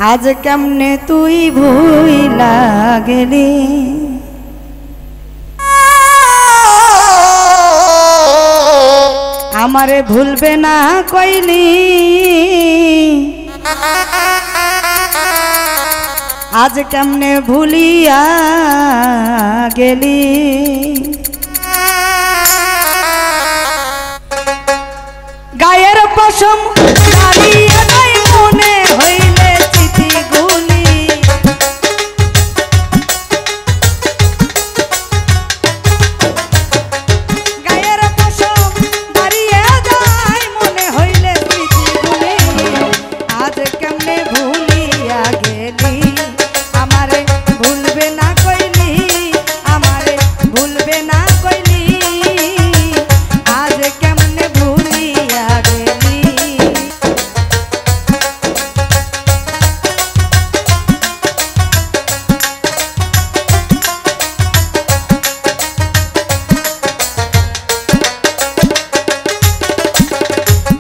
आज केमने तुई भूला गेली आमारे भूलबे ना कइली आज केमने भूलिया गेली गायर पशम गालिया নাই মনে হইলে চিঠিগুলি গায়ের পশম দাঁড়িয়ে যায় মনে হইলে চিঠিগুলি আজ কেমনে ভুলিয়া গেলি আমারে ভুলবে না কইলি আমারে ভুলবে না কইলি আজ কেমনে ভুলিয়া গেলি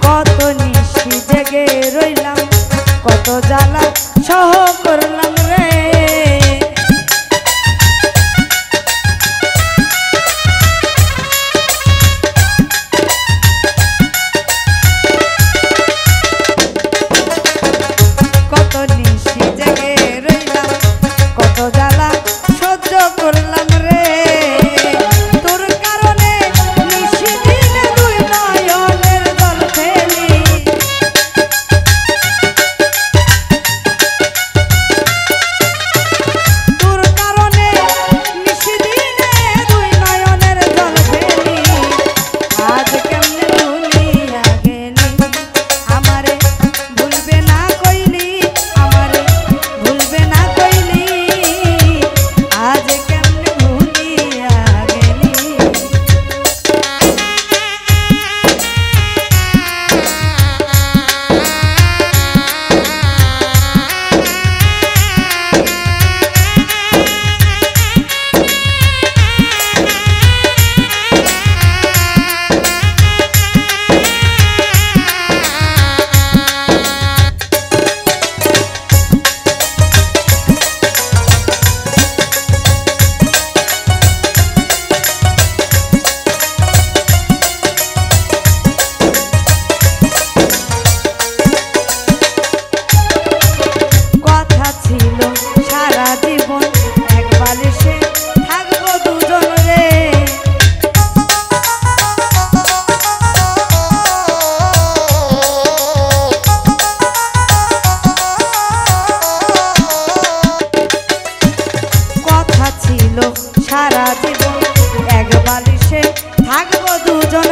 কত নিশি জেগে রইলাম কত জ্বালা সহ করলাম রে কত নিশি জেগে রইলাম কত জ্বালা সহ্য করলাম রে তোর কারণে নিশি দিনে দুই নয়নের জল ফেলি তোর কারণে নিশি দিনে দুই নয়নের জল ফেলি আজ কেমনে ভুলিয়া গেলি আমারে ভুলবে না কইলি আমারে ভুলবে না কইলি আজ কেমনে ভুলিয়া গেলি কথা ছিল সারা জীবন এক বালিশে থাকবো দুজন রে কথা ছিল সারা জীবন এক বালিশে থাকবো দুজন